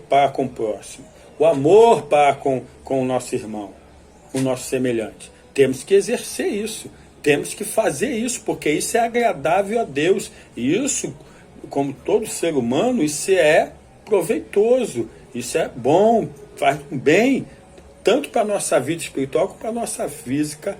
para com o próximo, o amor para com o nosso irmão, o nosso semelhante. Temos que exercer isso, temos que fazer isso, porque isso é agradável a Deus. E isso, como todo ser humano, isso é proveitoso, isso é bom, faz bem, tanto para a nossa vida espiritual como para a nossa física,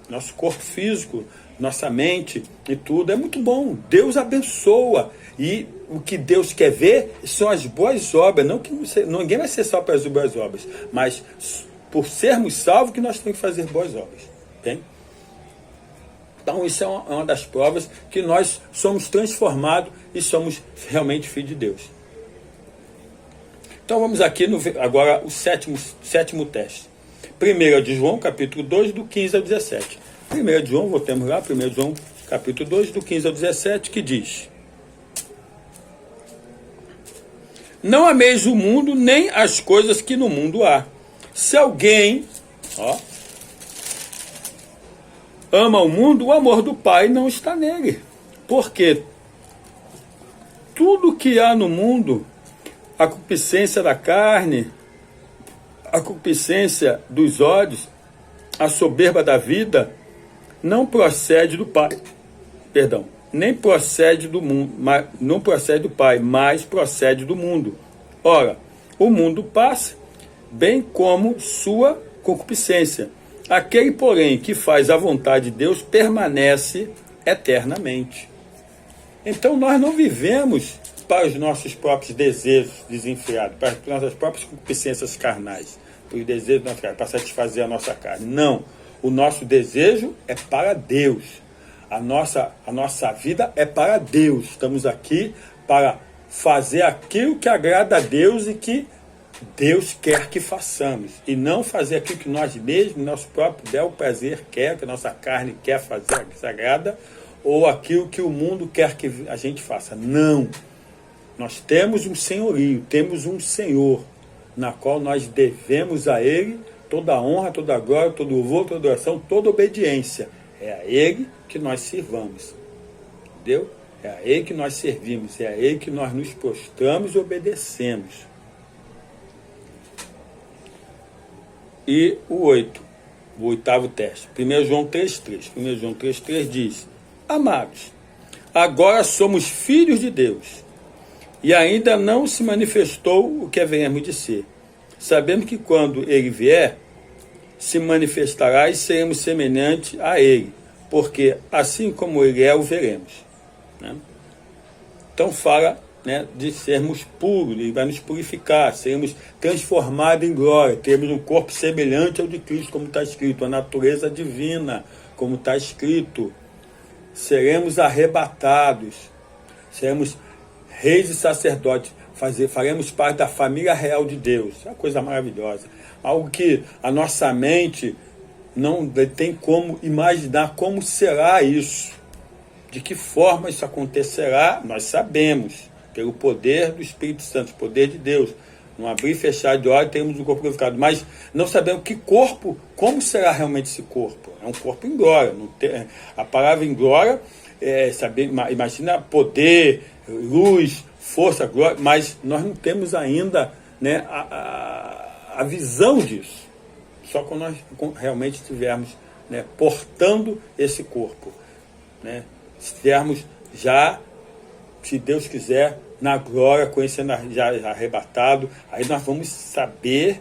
nosso corpo físico, nossa mente e tudo. É muito bom. Deus abençoa. E o que Deus quer ver são as boas obras. Não que ninguém vai ser salvo pelas boas obras, mas por sermos salvos que nós temos que fazer boas obras. Okay? Então isso é uma das provas que nós somos transformados e somos realmente filhos de Deus. Então vamos aqui agora o sétimo teste. 1 de João, capítulo 2, do 15 ao 17. 1 de João, voltemos lá, 1 de João, capítulo 2, do 15 ao 17, que diz: Não ameis o mundo, nem as coisas que no mundo há. Se alguém ama o mundo, o amor do Pai não está nele. Porque tudo que há no mundo, a concupiscência da carne, a concupiscência dos olhos, a soberba da vida, não procede do Pai. Nem procede do mundo, não procede do Pai, mas procede do mundo. Ora, o mundo passa, bem como sua concupiscência. Aquele, porém, que faz a vontade de Deus permanece eternamente. Então nós não vivemos para os nossos próprios desejos desenfreados, para as nossas próprias concupiscências carnais, para os desejos da nossa carne, para satisfazer a nossa carne. Não. O nosso desejo é para Deus. A nossa vida é para Deus. Estamos aqui para fazer aquilo que agrada a Deus e que Deus quer que façamos. E não fazer aquilo que nós mesmos, nosso próprio bel prazer quer, que a nossa carne quer fazer, que se agrada, ou aquilo que o mundo quer que a gente faça. Não. Nós temos um senhorio, temos um Senhor, na qual nós devemos a Ele toda a honra, toda a glória, todo o louvor, toda a adoração, toda a obediência. É a Ele que nós sirvamos. Entendeu? É a Ele que nós servimos, é a Ele que nós nos prostramos e obedecemos. E o oitavo teste. 1 João 3,3. 1 João 3,3 diz: Amados, agora somos filhos de Deus, e ainda não se manifestou o que haveremos de ser. Sabemos que quando Ele vier, se manifestará e seremos semelhantes a Ele, porque assim como Ele é, o veremos. Né? Então fala, né, de sermos puros, Ele vai nos purificar, seremos transformados em glória, teremos um corpo semelhante ao de Cristo, como está escrito, a natureza divina, como está escrito. Seremos arrebatados, seremos reis e sacerdotes, faremos parte da família real de Deus. É uma coisa maravilhosa. Algo que a nossa mente não tem como imaginar como será isso. De que forma isso acontecerá, nós sabemos, pelo poder do Espírito Santo, poder de Deus. Não abrir e fechar de olhos, temos um corpo glorificado. Mas não sabemos que corpo, como será realmente esse corpo. É um corpo em glória. A palavra em glória é saber, imagina poder, luz, força, glória, mas nós não temos ainda, né, a visão disso. Só quando nós realmente estivermos, né, portando esse corpo, né, estivermos já, se Deus quiser, na glória, conhecendo já arrebatado, aí nós vamos saber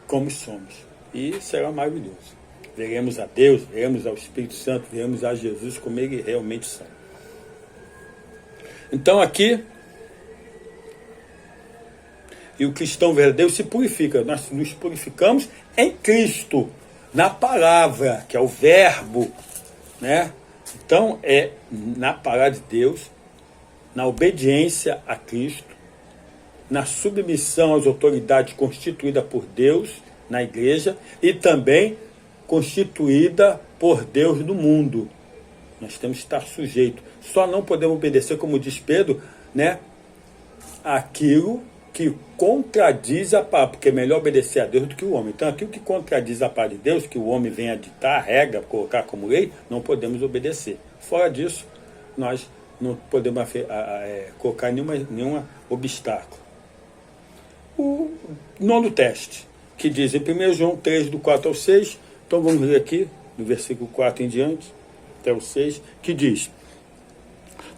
como somos. E será maravilhoso. Veremos a Deus, veremos ao Espírito Santo, veremos a Jesus como Ele realmente são. Então aqui, e o cristão verdadeiro se purifica. Nós nos purificamos em Cristo, na palavra, que é o verbo, né? Então é na palavra de Deus, na obediência a Cristo, na submissão às autoridades constituídas por Deus na igreja e também constituída por Deus no mundo. Nós temos que estar sujeitos. Só não podemos obedecer, como diz Pedro, né, aquilo que contradiz a palavra, porque é melhor obedecer a Deus do que o homem. Então, aquilo que contradiz a palavra de Deus, que o homem vem a ditar, a regra, colocar como lei, não podemos obedecer. Fora disso, nós não podemos colocar nenhum obstáculo. O nono teste, que diz em 1 João 3, do 4 ao 6, então vamos ler aqui, do versículo 4 em diante, até o 6, que diz: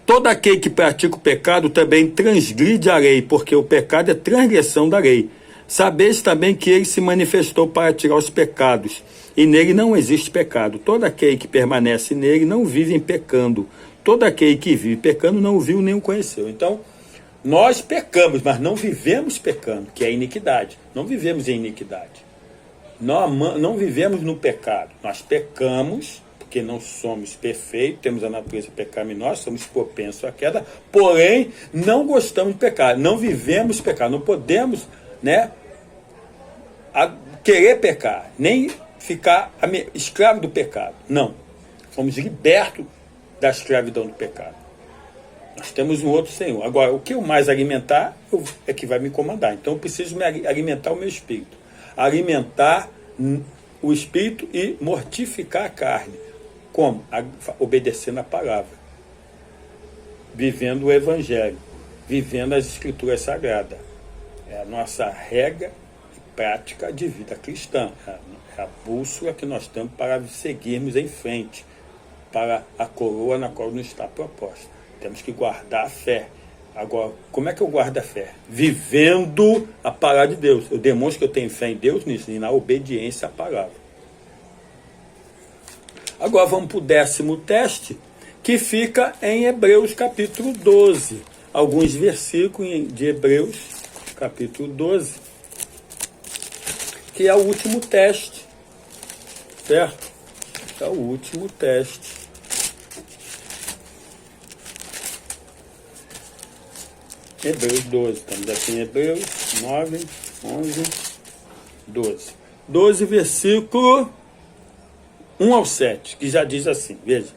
todo aquele que pratica o pecado também transgride a lei, porque o pecado é transgressão da lei. Sabeis também que ele se manifestou para tirar os pecados, e nele não existe pecado. Todo aquele que permanece nele não vive pecando. Todo aquele que vive pecando não o viu nem o conheceu. Então, nós pecamos, mas não vivemos pecando, que é a iniquidade. Não vivemos em iniquidade. Não vivemos no pecado. Nós pecamos, porque não somos perfeitos, temos a natureza pecaminosa, somos propensos à queda, porém, não gostamos de pecar. Não vivemos pecado. Não podemos, querer pecar, nem ficar escravo do pecado. Não. Fomos libertos da escravidão do pecado. Nós temos um outro Senhor. Agora, o que eu mais alimentar é que vai me comandar. Então, eu preciso me alimentar o meu espírito. Alimentar o espírito e mortificar a carne. Como? Obedecendo a palavra. Vivendo o evangelho. Vivendo as escrituras sagradas. É a nossa regra e prática de vida cristã. É a bússola que nós temos para seguirmos em frente. Para a coroa na qual nos está proposta. Temos que guardar a fé. Agora, como é que eu guardo a fé? Vivendo a palavra de Deus. Eu demonstro que eu tenho fé em Deus nisso, e na obediência à palavra. Agora vamos para o 10º teste, que fica em Hebreus capítulo 12. Alguns versículos de Hebreus capítulo 12, que é o último teste. Certo? É o último teste. Hebreus 12, estamos aqui em Hebreus 9, 11, 12. 12, versículo 1 ao 7, que já diz assim, veja.